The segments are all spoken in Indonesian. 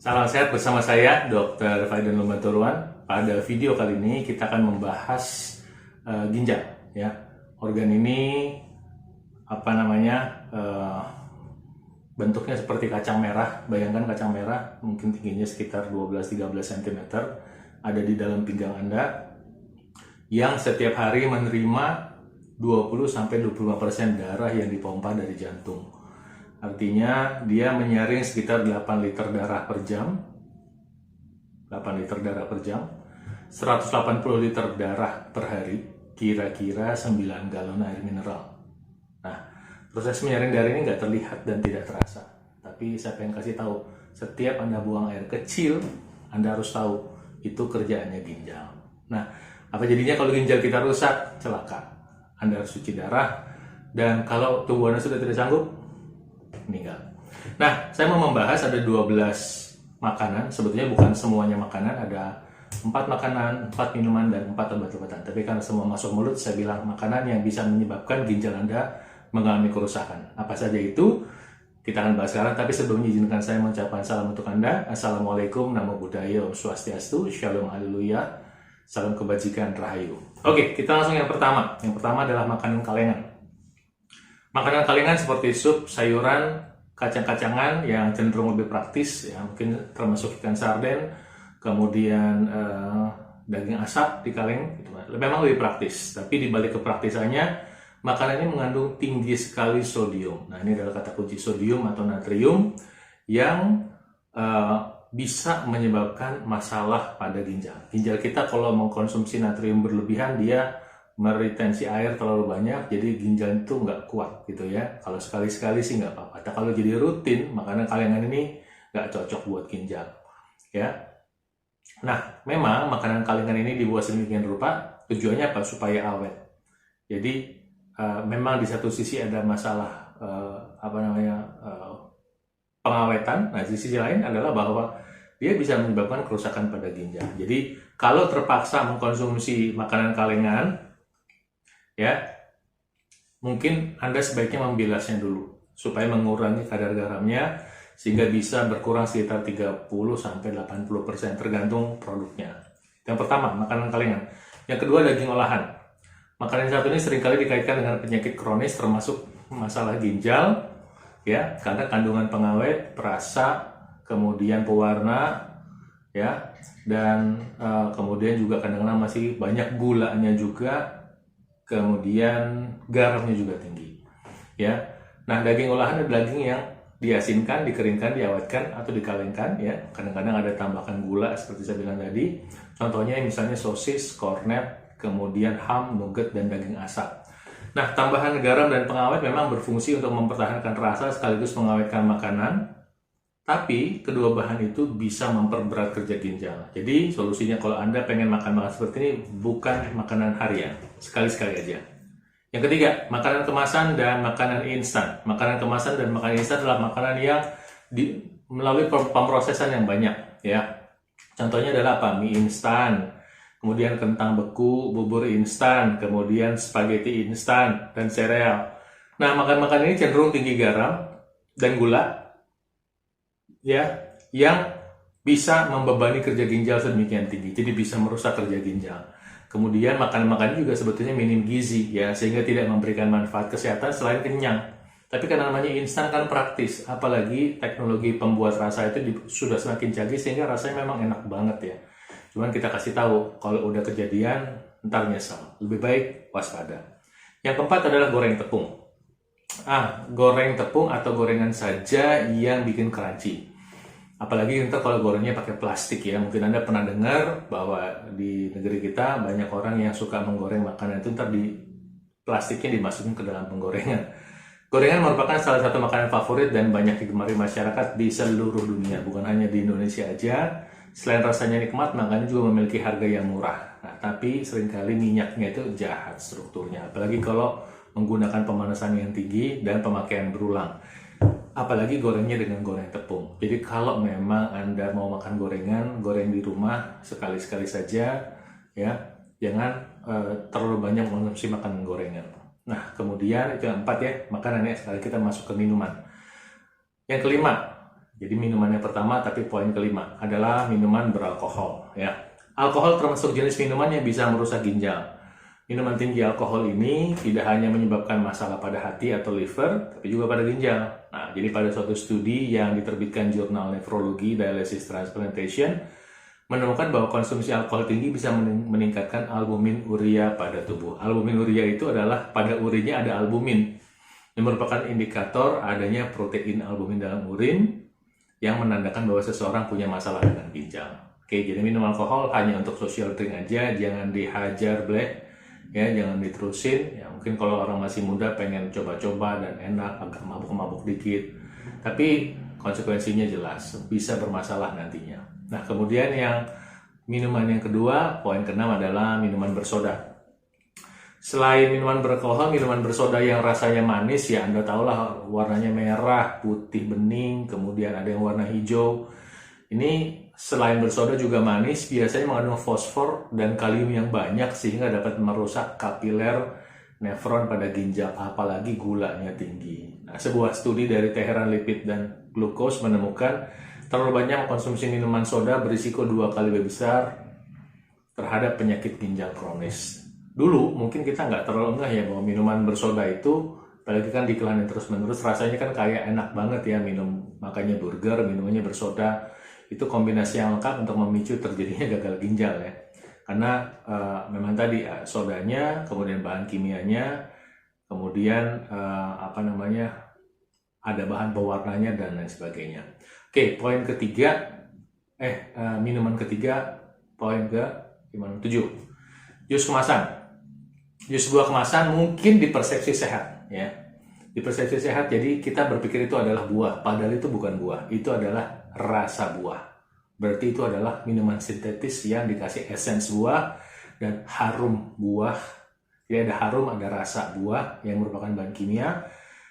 Salam sehat bersama saya, Dr. Faidan Lumaturuan. Pada video kali ini kita akan membahas ginjal. Ya, organ ini bentuknya seperti kacang merah. Bayangkan kacang merah, mungkin tingginya sekitar 12-13 cm, ada di dalam pinggang Anda, yang setiap hari menerima 20-25% darah yang dipompa dari jantung. Artinya dia menyaring sekitar 8 liter darah per jam, 180 liter darah per hari, kira-kira 9 galon air mineral. Nah, proses menyaring darah ini nggak terlihat dan tidak terasa. Tapi saya pengen kasih tahu, setiap Anda buang air kecil, Anda harus tahu itu kerjaannya ginjal. Nah, apa jadinya kalau ginjal kita rusak? Celaka. Anda harus cuci darah, dan kalau tubuh Anda sudah tidak sanggup, meninggal. Nah, saya mau membahas ada 12 makanan. Sebetulnya bukan semuanya makanan, ada 4 makanan, 4 minuman, dan 4 obat-obatan. Tapi karena semua masuk mulut, saya bilang makanan yang bisa menyebabkan ginjal Anda mengalami kerusakan. Apa saja itu? Kita akan bahas sekarang, tapi sebelumnya izinkan saya mengucapkan salam untuk Anda. Assalamualaikum, Namo Buddhaya, Om Swastiastu, Shalom Haleluya, salam kebajikan, Rahayu. Oke, kita langsung yang pertama. Yang pertama adalah makanan kalengan. Makanan kalengan seperti sup, sayuran, kacang-kacangan yang cenderung lebih praktis, ya mungkin termasuk ikan sarden, kemudian daging asap di kaleng, gitu. Memang lebih praktis. Tapi di balik kepraktisannya, makanan ini mengandung tinggi sekali sodium. Nah, ini adalah kata kunci, sodium atau natrium, yang bisa menyebabkan masalah pada ginjal. Ginjal kita kalau mengkonsumsi natrium berlebihan, dia meretensi air terlalu banyak, jadi ginjal itu nggak kuat gitu ya. Kalau sekali-sekali sih nggak apa-apa. Tapi kalau jadi rutin, makanan kalengan ini nggak cocok buat ginjal. Ya. Nah, memang makanan kalengan ini dibuat sedemikian rupa, tujuannya apa? Supaya awet. Jadi memang di satu sisi ada masalah pengawetan. Nah, di sisi lain adalah bahwa dia bisa menyebabkan kerusakan pada ginjal. Jadi kalau terpaksa mengkonsumsi makanan kalengan, ya mungkin Anda sebaiknya membilasnya dulu supaya mengurangi kadar garamnya, sehingga bisa berkurang sekitar 30-80% tergantung produknya. Yang pertama, makanan kalengan. Yang kedua, daging olahan. Makanan satu ini seringkali dikaitkan dengan penyakit kronis termasuk masalah ginjal, ya, karena kandungan pengawet, perasa, kemudian pewarna, ya, dan kemudian juga kadang-kadang masih banyak gulanya juga, kemudian garamnya juga tinggi, ya. Nah, daging olahan adalah daging yang diasinkan, dikeringkan, diawetkan, atau dikalengkan, ya. Kadang-kadang ada tambahkan gula seperti saya bilang tadi. Contohnya misalnya sosis, kornet, kemudian ham, nugget, dan daging asap. Nah, tambahan garam dan pengawet memang berfungsi untuk mempertahankan rasa sekaligus mengawetkan makanan. Tapi kedua bahan itu bisa memperberat kerja ginjal. Jadi solusinya kalau Anda pengen makan seperti ini, bukan makanan harian, sekali-sekali aja. Yang ketiga, makanan kemasan dan makanan instan. Makanan kemasan dan makanan instan adalah makanan yang melalui pemrosesan yang banyak, ya. Contohnya adalah apa? Mie instan, kemudian kentang beku, bubur instan, kemudian spaghetti instan, dan sereal. Nah, makan-makan ini cenderung tinggi garam dan gula, ya, yang bisa membebani kerja ginjal sedemikian tinggi, jadi bisa merusak kerja ginjal. Kemudian makanan-makanan juga sebetulnya minim gizi, ya, sehingga tidak memberikan manfaat kesehatan selain kenyang. Tapi karena namanya instan kan praktis, apalagi teknologi pembuat rasa itu sudah semakin canggih sehingga rasanya memang enak banget, ya. Cuman kita kasih tahu, kalau udah kejadian, ntar nyesel. Lebih baik waspada. Yang keempat adalah goreng tepung. Goreng tepung atau gorengan saja yang bikin crunchy. Apalagi ntar kalau gorengnya pakai plastik, ya. Mungkin Anda pernah dengar bahwa di negeri kita banyak orang yang suka menggoreng makanan itu, ntar di plastiknya dimasukin ke dalam penggorengan. Gorengan merupakan salah satu makanan favorit dan banyak digemari masyarakat di seluruh dunia, bukan hanya di Indonesia aja. Selain rasanya nikmat, makanya juga memiliki harga yang murah. Nah, tapi seringkali minyaknya itu jahat strukturnya, apalagi kalau menggunakan pemanasan yang tinggi dan pemakaian berulang. Apalagi gorengnya dengan goreng tepung. Jadi kalau memang Anda mau makan gorengan, goreng di rumah sekali-sekali saja, ya. Jangan terlalu banyak mengonsumsi makanan gorengan. Nah, kemudian itu yang 4, ya, makanannya. Sekarang kita masuk ke minuman. Yang kelima, Jadi minuman yang pertama, tapi poin kelima adalah minuman beralkohol. Ya, alkohol termasuk jenis minuman yang bisa merusak ginjal. Minuman tinggi alkohol ini tidak hanya menyebabkan masalah pada hati atau liver, tapi juga pada ginjal. Nah, jadi pada suatu studi yang diterbitkan jurnal Nephrology Dialysis Transplantation, menemukan bahwa konsumsi alkohol tinggi bisa meningkatkan albumin urea pada tubuh. Albumin urea itu adalah pada urinnya ada albumin, yang merupakan indikator adanya protein albumin dalam urin yang menandakan bahwa seseorang punya masalah dengan ginjal. Oke, jadi minum alkohol hanya untuk social drink aja, jangan dihajar black, ya, jangan diterusin. Ya, mungkin kalau orang masih muda pengen coba-coba dan enak, agak mabuk-mabuk dikit, tapi konsekuensinya jelas, bisa bermasalah nantinya. Nah, kemudian yang minuman yang kedua, poin keenam adalah minuman bersoda. Selain minuman beralkohol, minuman bersoda yang rasanya manis, ya Anda tahulah warnanya merah, putih bening, kemudian ada yang warna hijau. Ini selain bersoda juga manis, biasanya mengandung fosfor dan kalium yang banyak sehingga dapat merusak kapiler nefron pada ginjal, apalagi gulanya tinggi. Nah, sebuah studi dari Teheran Lipid dan Glukos menemukan terlalu banyak mengkonsumsi minuman soda berisiko 2 kali lebih besar terhadap penyakit ginjal kronis. Dulu mungkin kita nggak terlalu ngeh ya bahwa minuman bersoda itu, apalagi kan diiklanin terus-menerus, rasanya kan kayak enak banget ya minum, makanya burger, minumannya bersoda. Itu kombinasi yang lengkap untuk memicu terjadinya gagal ginjal ya. Karena memang tadi sodanya, kemudian bahan kimianya, kemudian ada bahan pewarnanya dan lain sebagainya. Oke, poin ketiga, minuman ketiga, poin ke 7. Jus kemasan. Jus buah kemasan mungkin dipersepsi sehat ya. Dipersepsi sehat, jadi kita berpikir itu adalah buah, padahal itu bukan buah, itu adalah rasa buah. Berarti itu adalah minuman sintetis yang dikasih esens buah dan harum buah. Jadi ada harum, ada rasa buah yang merupakan bahan kimia,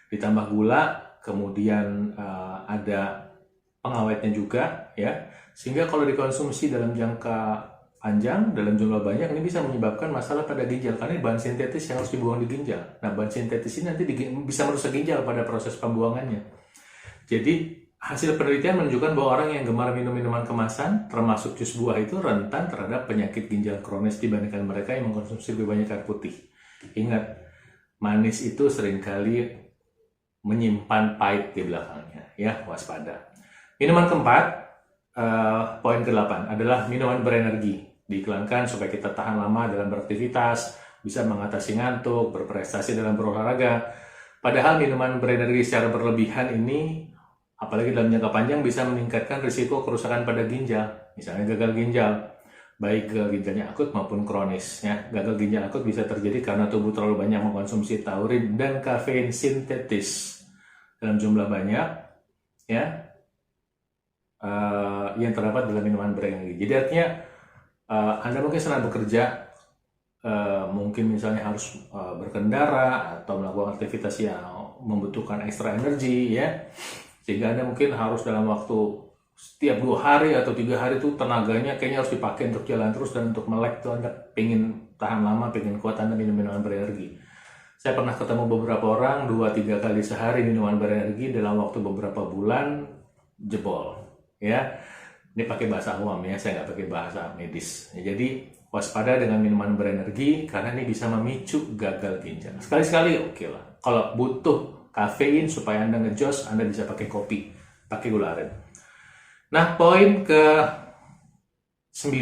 ditambah gula, kemudian ada pengawetnya juga ya. Sehingga kalau dikonsumsi dalam jangka panjang, dalam jumlah banyak, ini bisa menyebabkan masalah pada ginjal karena ini bahan sintetis yang harus dibuang di ginjal. Nah, bahan sintetis ini nanti bisa merusak ginjal pada proses pembuangannya. Jadi hasil penelitian menunjukkan bahwa orang yang gemar minum minuman kemasan, termasuk jus buah, itu rentan terhadap penyakit ginjal kronis dibandingkan mereka yang mengkonsumsi lebih banyak air putih. Ingat, manis itu seringkali menyimpan pahit di belakangnya, ya, waspada. Minuman keempat, poin ke-8 adalah minuman berenergi. Diiklankan supaya kita tahan lama dalam beraktivitas, bisa mengatasi ngantuk, berprestasi dalam berolahraga. Padahal minuman berenergi secara berlebihan ini, apalagi dalam jangka panjang, bisa meningkatkan risiko kerusakan pada ginjal, misalnya gagal ginjal, baik gagal ginjalnya akut maupun kronis. Ya. Gagal ginjal akut bisa terjadi karena tubuh terlalu banyak mengkonsumsi taurin dan kafein sintetis dalam jumlah banyak, ya, yang terdapat dalam minuman berenergi. Jadi artinya Anda mungkin sedang bekerja, mungkin misalnya harus berkendara atau melakukan aktivitas yang membutuhkan ekstra energi, ya, sehingga Anda mungkin harus dalam waktu setiap 2 hari atau 3 hari itu tenaganya kayaknya harus dipakai untuk jalan terus dan untuk melek tuh. Anda pengen tahan lama, pengen kuat, Anda minum minuman berenergi. Saya pernah ketemu beberapa orang 2-3 kali sehari minuman berenergi, dalam waktu beberapa bulan jebol, ya. Ini pakai bahasa awam ya, saya nggak pakai bahasa medis. Ya, jadi waspada dengan minuman berenergi karena ini bisa memicu gagal ginjal. Sekali-sekali oke lah. Kalau butuh kafein supaya Anda ngejos, Anda bisa pakai kopi, pakai gula aren. Nah, poin ke-9,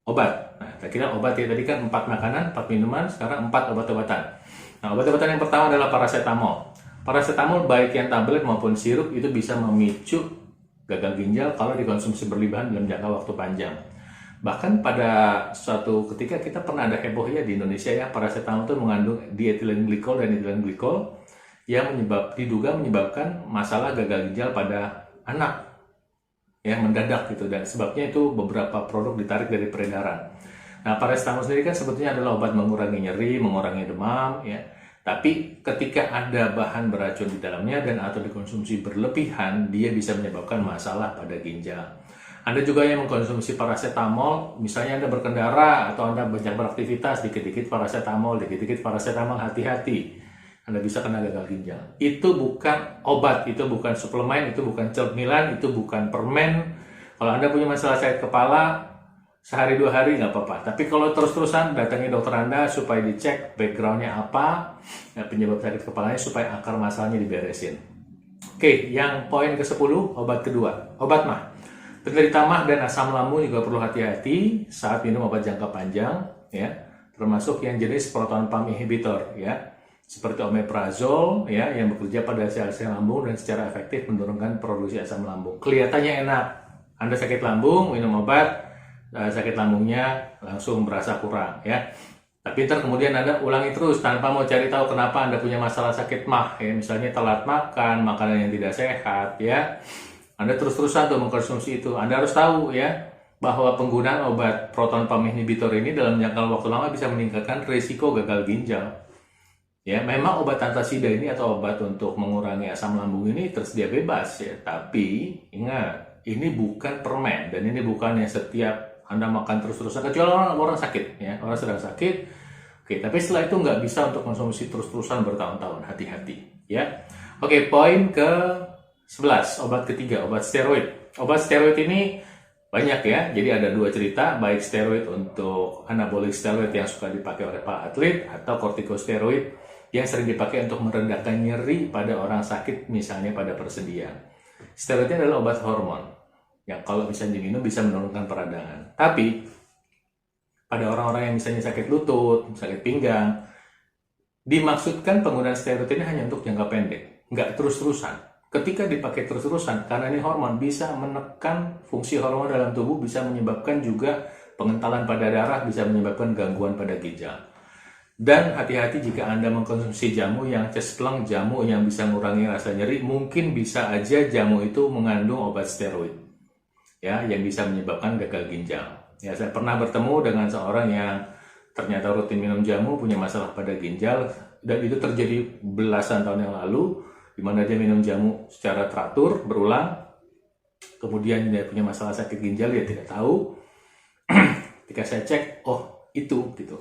obat. Nah, kita kira obat ya, tadi kan 4 makanan, 4 minuman, sekarang 4 obat-obatan. Nah, obat-obatan yang pertama adalah paracetamol. Paracetamol baik yang tablet maupun sirup itu bisa memicu gagal ginjal kalau dikonsumsi berlebihan dalam jangka waktu panjang. Bahkan pada suatu ketika kita pernah ada heboh ya di Indonesia ya, paracetamol itu mengandung diethylene glycol dan ethylene glycol yang diduga menyebabkan masalah gagal ginjal pada anak, ya, mendadak gitu, dan sebabnya itu beberapa produk ditarik dari peredaran. Nah, paracetamol sendiri kan sebetulnya adalah obat mengurangi nyeri, mengurangi demam, ya. Tapi ketika ada bahan beracun di dalamnya dan atau dikonsumsi berlebihan, dia bisa menyebabkan masalah pada ginjal. Anda juga yang mengkonsumsi paracetamol, misalnya Anda berkendara atau Anda banyak beraktivitas, dikit-dikit paracetamol, hati-hati. Anda bisa kena gagal ginjal. Itu bukan obat, itu bukan suplemen, itu bukan cemilan, itu bukan permen. Kalau Anda punya masalah sakit kepala, sehari 2 hari nggak apa-apa. Tapi kalau terus-terusan datangi dokter Anda supaya dicek backgroundnya apa, penyebab sakit kepalanya supaya akar masalahnya diberesin. Oke, yang poin ke-10, obat kedua. Obat mah. Penderita mah dan asam lambung juga perlu hati-hati saat minum obat jangka panjang, ya, termasuk yang jenis proton pump inhibitor, ya, seperti omeprazol, ya, yang bekerja pada sel-sel lambung dan secara efektif menurunkan produksi asam lambung. Kelihatannya enak, Anda sakit lambung, minum obat, sakit lambungnya langsung berasa kurang, ya. Tapi ntar kemudian Anda ulangi terus tanpa mau cari tahu kenapa Anda punya masalah sakit mah, ya, misalnya telat makan, makanan yang tidak sehat, ya. Anda terus-terusan tuh mengkonsumsi itu. Anda harus tahu, ya, bahwa penggunaan obat proton pump inhibitor ini dalam jangka waktu lama bisa meningkatkan risiko gagal ginjal. Ya, memang obat antasida ini atau obat untuk mengurangi asam lambung ini tersedia bebas, ya. Tapi ingat, ini bukan permen dan ini bukan yang setiap Anda makan terus-terusan, kecuali orang sakit, ya, orang sedang sakit. Oke, tapi setelah itu nggak bisa untuk konsumsi terus-terusan bertahun-tahun. Hati-hati, ya. Oke, poin ke 11, obat ketiga, obat steroid. Obat steroid ini banyak, ya, jadi ada 2 cerita, baik steroid untuk anabolic steroid yang suka dipakai oleh para atlet atau corticosteroid yang sering dipakai untuk merendahkan nyeri pada orang sakit, misalnya pada persendian. Steroid adalah obat hormon yang kalau misalnya diminum bisa menurunkan peradangan. Tapi pada orang-orang yang misalnya sakit lutut, sakit pinggang, dimaksudkan penggunaan steroid ini hanya untuk jangka pendek, nggak terus-terusan. Ketika dipakai terus-terusan, karena ini hormon, bisa menekan fungsi hormon dalam tubuh, bisa menyebabkan juga pengentalan pada darah, bisa menyebabkan gangguan pada ginjal. Dan hati-hati jika Anda mengkonsumsi jamu yang cespleng, jamu yang bisa mengurangi rasa nyeri, mungkin bisa aja jamu itu mengandung obat steroid, ya, yang bisa menyebabkan gagal ginjal. Ya, saya pernah bertemu dengan seorang yang ternyata rutin minum jamu, punya masalah pada ginjal, dan itu terjadi belasan tahun yang lalu, di mana dia minum jamu secara teratur, berulang, kemudian dia punya masalah sakit ginjal, dia tidak tahu. Ketika saya cek, oh itu, gitu.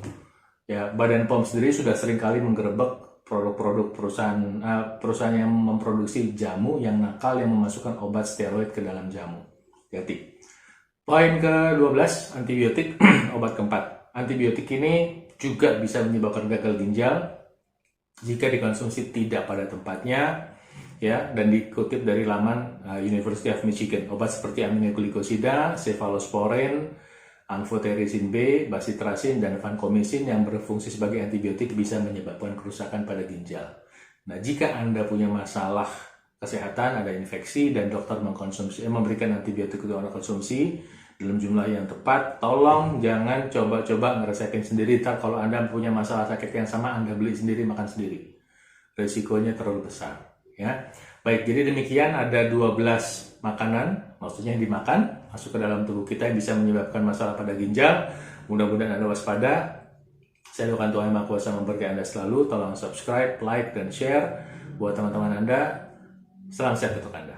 Ya, Badan POM sendiri sudah seringkali menggerebek produk-produk perusahaan yang memproduksi jamu yang nakal yang memasukkan obat steroid ke dalam jamu. Hati. Poin ke-12, antibiotik, obat keempat. Antibiotik ini juga bisa menyebabkan gagal ginjal jika dikonsumsi tidak pada tempatnya, ya, dan dikutip dari laman University of Michigan. Obat seperti aminoglikosida, cefalosporin, amphotericin B, bacitracin, dan vancomycin yang berfungsi sebagai antibiotik bisa menyebabkan kerusakan pada ginjal. Nah, jika Anda punya masalah kesehatan, ada infeksi, dan dokter memberikan antibiotik untuk Anda konsumsi dalam jumlah yang tepat, tolong jangan coba-coba ngerasain sendiri. Kalau Anda punya masalah sakit yang sama, Anda beli sendiri, makan sendiri. Risikonya terlalu besar, ya. Baik, jadi demikian ada 12 makanan, maksudnya yang dimakan, masuk ke dalam tubuh kita yang bisa menyebabkan masalah pada ginjal. Mudah-mudahan Anda waspada. Saya doakan Tuhan Yang Maha Kuasa memberkati Anda selalu. Tolong subscribe, like, dan share buat teman-teman Anda. Salam sehat untuk Anda.